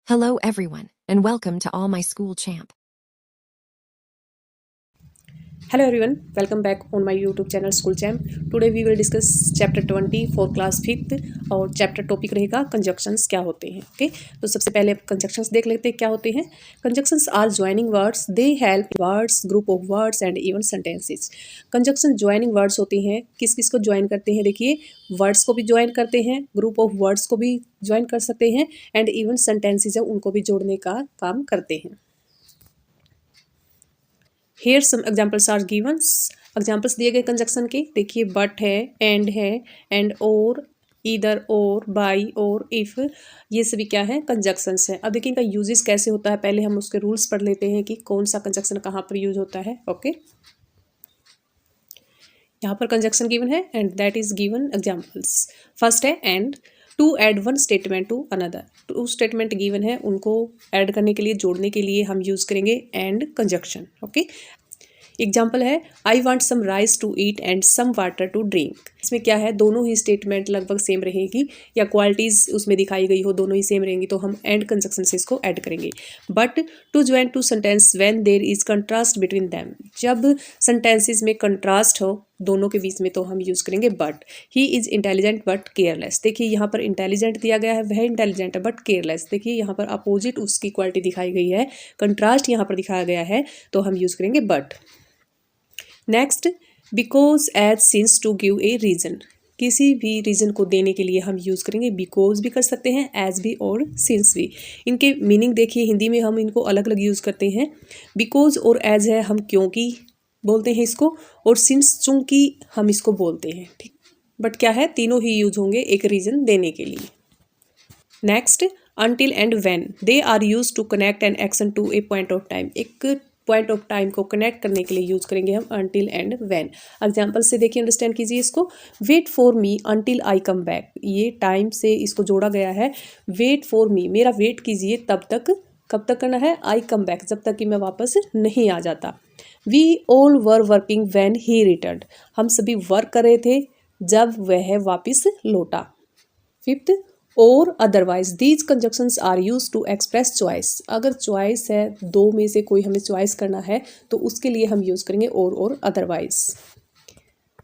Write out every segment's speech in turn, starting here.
Hello everyone, and welcome to All My School Champ. Hello everyone, welcome back on my YouTube channel School Champ. Today we will discuss chapter 20 for class 5th और chapter topic रहेगा conjunctions क्या होते हैं. Okay, तो सबसे पहले conjunctions देख लेते हैं क्या होते हैं. Conjunctions are joining words, they help words, group of words and even sentences. Conjunction joining words होती हैं. किस किस को ज्वाइन करते हैं? देखिए, वर्ड्स को भी ज्वाइन करते हैं, ग्रुप ऑफ वर्ड्स को भी ज्वाइन कर सकते हैं एंड इवन सेंटेंसेज है उनको भी जोड़ने का काम करते हैं. Here some examples are givens. Examples दिए गए कंजक्शन के. देखिए, बट है, एंड और, ईदर और, बाई और, इफ, ये सभी क्या है? कंजक्शंस है. अब देखिए इनका यूजेस कैसे होता है. पहले हम उसके रूल्स पढ़ लेते हैं कि कौन सा कंजक्शन कहाँ पर यूज होता है. ओके, यहाँ पर कंजक्शन गिवन है and that is given examples. First है and. To add one statement to another. Two statement given है, उनको ऐड करने के लिए, जोड़ने के लिए हम यूज़ करेंगे एंड कंजक्शन. ओके, एग्जाम्पल है I want some rice to eat and some water to drink. इसमें क्या है? दोनों ही स्टेटमेंट लगभग सेम रहेगी या क्वालिटीज़ उसमें दिखाई गई हो दोनों ही सेम रहेंगी तो हम एंड कंजक्शन से इसको ऐड करेंगे. But to join two sentence when there is contrast between them. जब सेंटेंसेस में कंट्रास्ट हो दोनों के बीच में तो हम यूज़ करेंगे but. He is intelligent but careless. देखिए यहाँ पर इंटेलिजेंट दिया गया है, वह इंटेलिजेंट है बट केयरलेस. देखिए यहाँ पर अपोजिट उसकी क्वालिटी दिखाई गई है, कंट्रास्ट यहाँ पर दिखाया गया है तो हम यूज़ करेंगे but. Next, because as since to give a reason. किसी भी रीज़न को देने के लिए हम यूज़ करेंगे. बिकॉज भी कर सकते हैं, एज भी और सिंस भी. इनके मीनिंग देखिए, हिंदी में हम इनको अलग अलग यूज़ करते हैं. बिकॉज और एज है हम क्योंकि बोलते हैं इसको, और सिंस चूंकि हम इसको बोलते हैं. ठीक, बट क्या है? तीनों ही यूज होंगे एक रीज़न देने के लिए. Next, until and when. They are used to connect an action to a point of time. एक पॉइंट ऑफ टाइम को कनेक्ट करने के लिए यूज करेंगे हम अनटिल एंड व्हेन. एग्जाम्पल से देखिए, अंडरस्टैंड कीजिए इसको. Wait for me until I come back. ये टाइम से इसको जोड़ा गया है. वेट फॉर मी, मेरा वेट कीजिए तब तक. कब तक करना है? आई कम बैक, जब तक कि मैं वापस नहीं आ जाता. We all were working when he return. हम सभी वर्क कर रहे थे जब वह वापस लौटा. फिफ्थ, और otherwise. These conjunctions are used to express choice. अगर चॉइस है, दो में से कोई हमें चॉइस करना है तो उसके लिए हम यूज़ करेंगे और otherwise.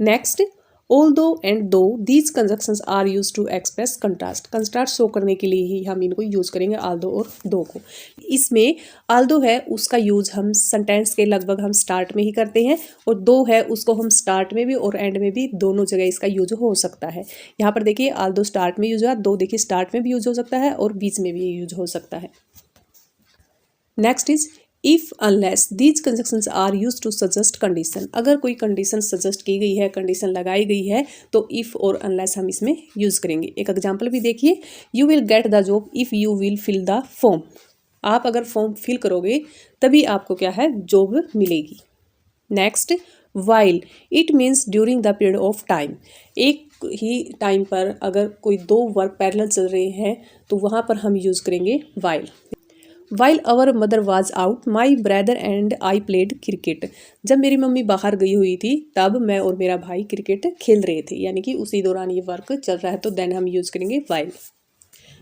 Next, although and though. These conjunctions are used to express contrast. Contrast show करने के लिए ही हम इनको यूज़ करेंगे, आल दो और दो को. इसमें आल दो है उसका यूज़ हम सेंटेंस के लगभग हम स्टार्ट में ही करते हैं, और दो है उसको हम स्टार्ट में भी और एंड में भी दोनों जगह इसका यूज हो सकता है. यहाँ पर देखिए, आल दो स्टार्ट में यूज हुआ, दो देखिए स्टार्ट में भी यूज हो सकता है और बीच में भी यूज हो सकता है. Next is if unless. These conjunctions are used to suggest condition. अगर कोई कंडीशन सजेस्ट की गई है, कंडीशन लगाई गई है तो इफ़ और अनलेस हम इसमें यूज़ करेंगे. एक एग्जांपल भी देखिए, you will get the job if you will fill the form. आप अगर फॉर्म फिल करोगे तभी आपको क्या है? जॉब मिलेगी. Next, while. It means during the period of time. एक ही टाइम पर अगर कोई दो वर्क पैरेलल चल रहे हैं तो वहाँ पर हम यूज़ करेंगे while. While our mother was out my brother and I played cricket. जब मेरी मम्मी बाहर गई हुई थी तब मैं और मेरा भाई क्रिकेट खेल रहे थे, यानी कि उसी दौरान ये वर्क चल रहा है तो देन हम यूज़ करेंगे वाइल.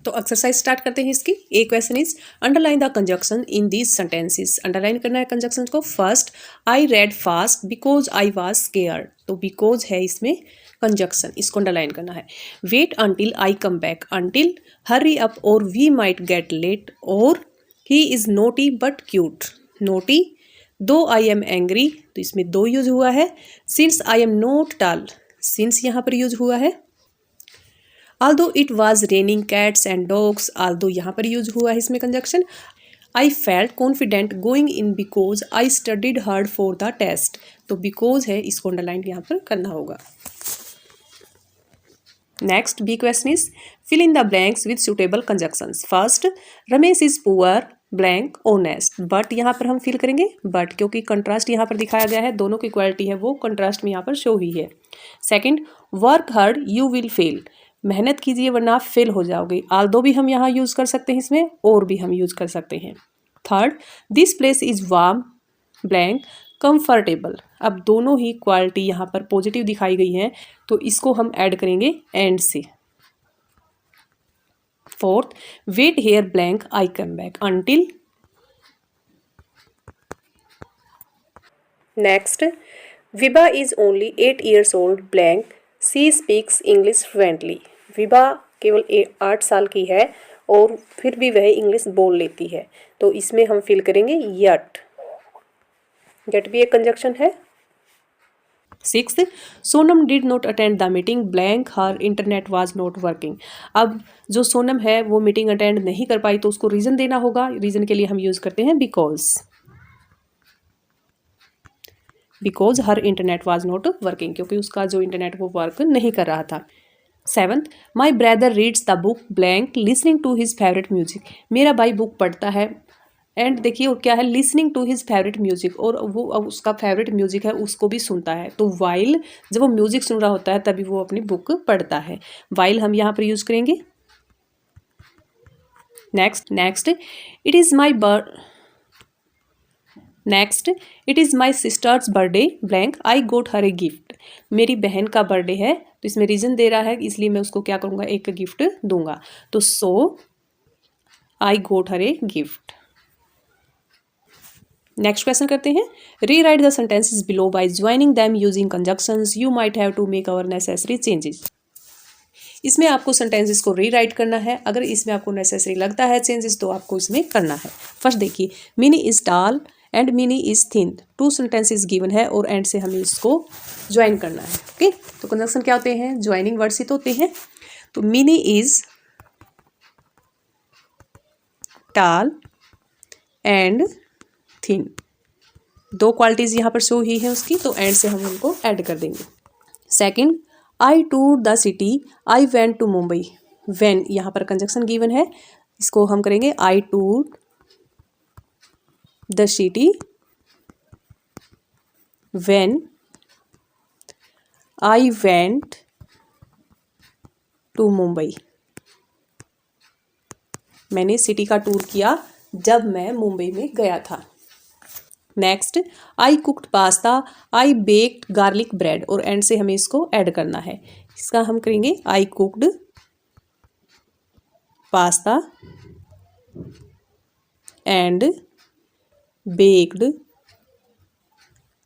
तो एक्सरसाइज स्टार्ट करते हैं इसकी. A question is underline the conjunction in these sentences. Underline करना है कंजक्शन को. First, I read fast because I was scared. तो बिकॉज है इसमें कंजक्शन, इसको अंडरलाइन करना है. Wait until I come back. Until, hurry up और वी माइट गेट लेट, और he is naughty but cute. Naughty, though I am angry. तो इसमें दो यूज हुआ है. Since I am not tall. Since यहाँ पर यूज हुआ है. Although it was raining cats and dogs. Although यहाँ पर यूज हुआ है इसमें conjunction. I felt confident going in because I studied hard for the test. तो बिकॉज है, इसको अंडरलाइन यहाँ पर करना होगा. Next, B question is fill in the blanks with suitable conjunctions. First, Ramesh is poor blank honest. But यहाँ पर हम फिल करेंगे बट, क्योंकि कंट्रास्ट यहाँ पर दिखाया गया है, दोनों की क्वालिटी है वो कंट्रास्ट में यहाँ पर शो हुई है. Second, work hard you will fail. मेहनत कीजिए वरना आप फेल हो जाओगे. आल्दो भी हम यहाँ यूज़ कर सकते हैं इसमें, और भी हम यूज़ कर सकते हैं. Third, this place is warm blank comfortable. अब दोनों ही क्वालिटी यहाँ पर पॉजिटिव दिखाई गई हैं तो इसको हम ऐड करेंगे एंड से. 4th, wait here blank I come back until. Next, Vibha is only 8 years old blank she speaks English fluently. Vibha केवल 8 साल की है और फिर भी वह इंग्लिश बोल लेती है, तो इसमें हम फिल करेंगे यट। यट भी एक कंजक्शन है। 6th, Sonam did not attend the meeting blank her internet was not working. अब जो सोनम है वो मीटिंग अटेंड नहीं कर पाई तो उसको रीज़न देना होगा। रीज़न के लिए हम यूज़ करते हैं because her internet was not working, क्योंकि उसका जो इंटरनेट वो वर्क नहीं कर रहा था। 7th, my brother reads the book blank listening to his favourite music. मेरा भाई बुक पढ़ता है एंड देखिए वो क्या है, listening to his favourite music, और वो उसका फेवरेट म्यूजिक है उसको भी सुनता है। तो वाइल जब वो म्यूजिक सुन रहा होता है तभी वो अपनी बुक पढ़ता है। वाइल हम यहाँ पर यूज करेंगे। Next it is my sister's birthday blank I got her a gift. मेरी बहन का बर्थडे है तो इसमें रीज़न दे रहा है, इसलिए मैं उसको क्या करूँगा, एक गिफ्ट दूंगा। तो so I got her a gift. Next question करते हैं। Rewrite the sentences below by joining them using conjunctions you might have to make our necessary changes. इसमें आपको सेंटेंसेस को री राइट करना है। अगर इसमें आपको नेसेसरी लगता है चेंजेस तो आपको इसमें करना है। फर्स्ट देखिए, mini is tall and mini is thin. 2 sentences given है और एंड से हमें इसको ज्वाइन करना है। ओके, तो कंजक्शन क्या होते हैं, ज्वाइनिंग वर्ड से तो होते हैं। तो mini is tall and thin, 2 qualities यहाँ पर शो ही है उसकी, तो एंड से हम उनको ऐड कर देंगे। Second, I tour the city I went to Mumbai. When यहाँ पर कंजक्शन गिवन है, इसको हम करेंगे I tour the city when I went to Mumbai. मैंने सिटी का टूर किया जब मैं मुंबई में गया था। Next, I cooked pasta I baked garlic bread, और एंड से हमें इसको ऐड करना है। इसका हम करेंगे I cooked pasta and baked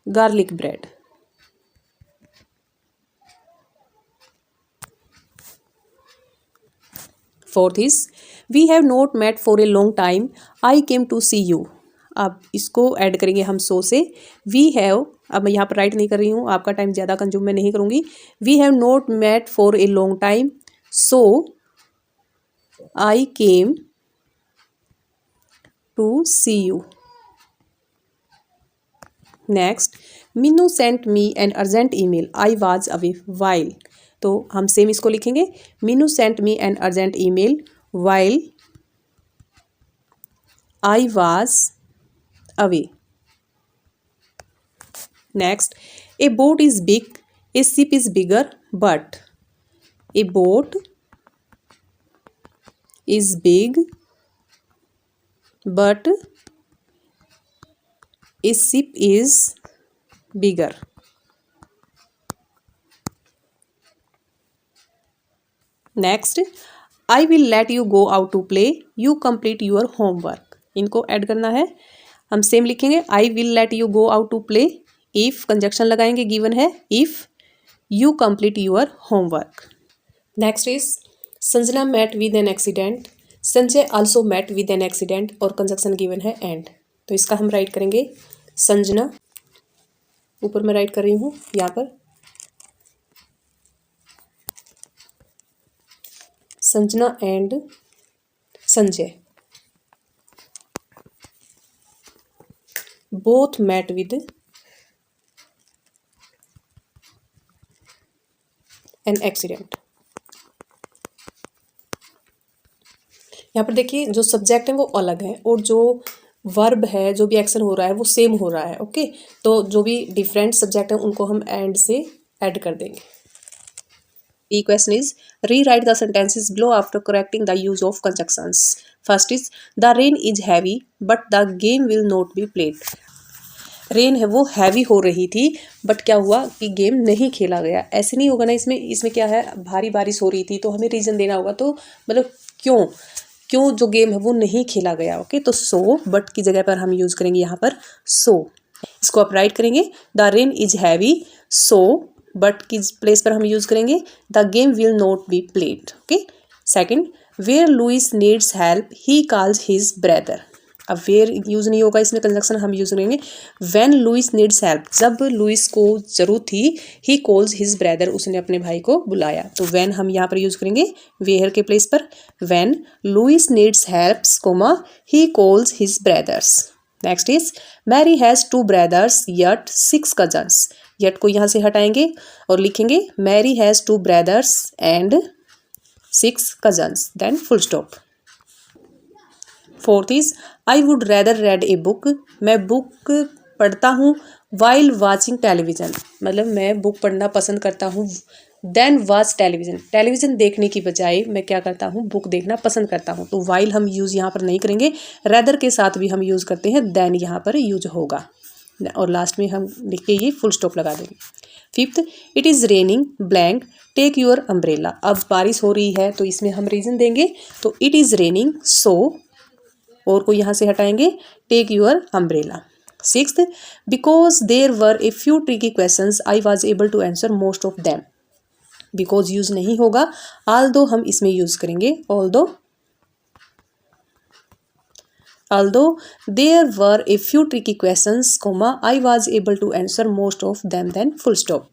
garlic bread. Fourth is we have not met for a long time I came to see you. अब इसको ऐड करेंगे हम सो से। वी हैव, अब मैं यहाँ पर राइट नहीं कर रही हूँ, आपका टाइम ज़्यादा कंज्यूम मैं नहीं करूँगी। We have not met for a long time so I came to see you. Next, Meenu sent me an urgent email I was away while. तो हम सेम इसको लिखेंगे, Meenu sent me an urgent email while I was away. Next, a boat is big, a ship is bigger, but a boat is big, but a ship is bigger. Next, I will let you go out to play, you complete your homework. इनको add करना है। हम same लिखेंगे, I will let you go out to play, if conjunction लगाएंगे, given है if you complete your homework. Next is Sanjana met with an accident, Sanjay also met with an accident, और conjunction given है and. तो इसका हम right करेंगे संजना, ऊपर मैं राइट कर रही हूँ यहाँ पर, Sanjana and Sanjay both met with an accident। यहाँ पर देखिए जो सब्जेक्ट है वो अलग है और जो वर्ब है, जो भी एक्शन हो रहा है वो सेम हो रहा है। ओके, तो जो भी डिफरेंट सब्जेक्ट है उनको हम एंड से ऐड कर देंगे। E question is rewrite the sentences below after correcting the use of conjunctions. First is the rain is heavy but the game will not be played. Rain है वो heavy हो रही थी बट क्या हुआ कि गेम नहीं खेला गया। ऐसे नहीं होगा ना, इसमें क्या है, भारी बारिश हो रही थी तो हमें रीज़न देना होगा। तो मतलब क्यों क्यों जो गेम है वो नहीं खेला गया। ओके, तो सो बट की जगह पर हम यूज़ करेंगे यहाँ पर सो। इसको आप राइट करेंगे, the rain is heavy so but की प्लेस पर हम यूज़ करेंगे the game will not be played. Okay, second, where Luis needs help he calls his brother. अब वेयर यूज़ नहीं होगा, इसमें कंजक्शन हम यूज़ करेंगे व्हेन लुइस नीड्स हेल्प, जब लुइस को ज़रूरत थी, ही कॉल्स हिज ब्रदर, उसने अपने भाई को बुलाया। तो व्हेन हम यहाँ पर यूज़ करेंगे वेयर के प्लेस पर, when Luis needs helps comma he calls his brothers. Next is Mary has 2 brothers yet 6 cousins. Yet को यहाँ से हटाएंगे और लिखेंगे Mary has 2 brothers and 6 cousins, then full stop. Fourth is I would rather read a book, मैं book पढ़ता हूँ while watching television, मतलब मैं बुक पढ़ना पसंद करता हूँ देन वॉच टेलीविज़न, टेलीविज़न देखने की बजाय मैं क्या करता हूँ बुक देखना पसंद करता हूँ। तो वाइल हम यूज़ यहाँ पर नहीं करेंगे, रेदर के साथ भी हम यूज़ करते हैं, देन यहाँ पर यूज होगा और लास्ट में हम लिख के ये फुल स्टॉप लगा देंगे। Fifth, it is raining blank take your umbrella. अब बारिश हो रही है तो इसमें हम रीज़न देंगे, तो इट इज़ रेनिंग सो और को यहाँ से हटाएंगे take your umbrella. Sixth, because there were a few tricky questions I was able to answer most of them. Because use नहीं होगा, ऑल्दो हम इसमें यूज़ करेंगे although there were a few tricky questions, comma, I was able to answer most of them, then full stop.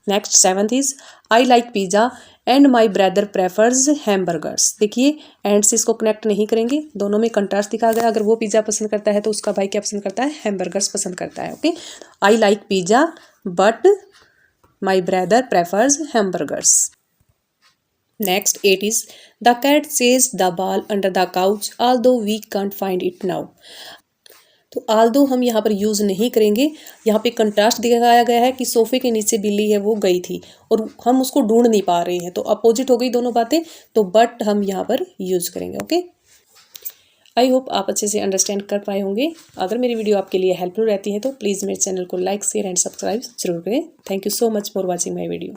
Next, seventh is I like pizza and my brother prefers hamburgers. देखिए and से इसको connect नहीं करेंगे, दोनों में contrast दिखा गया। अगर वो पिज़्ज़ा पसंद करता है तो उसका भाई क्या पसंद करता है, हैमबर्गर्स पसंद करता है। Okay, I like pizza but my brother prefers hamburgers. Next, 8 is the cat chased the ball under the couch although we can't find it now. तो although हम यहाँ पर यूज़ नहीं करेंगे, यहाँ पे कंट्रास्ट दिखाया गया है कि सोफे के नीचे बिल्ली है वो गई थी और हम उसको ढूंढ नहीं पा रहे हैं, तो अपोजिट हो गई दोनों बातें, तो बट हम यहाँ पर यूज़ करेंगे। ओके, आई होप आप अच्छे से अंडरस्टैंड कर पाए होंगे। अगर मेरी वीडियो आपके लिए हेल्पफुल रहती है तो प्लीज़ मेरे चैनल को लाइक शेयर एंड सब्सक्राइब जरूर करें। Thank you so much for watching my video.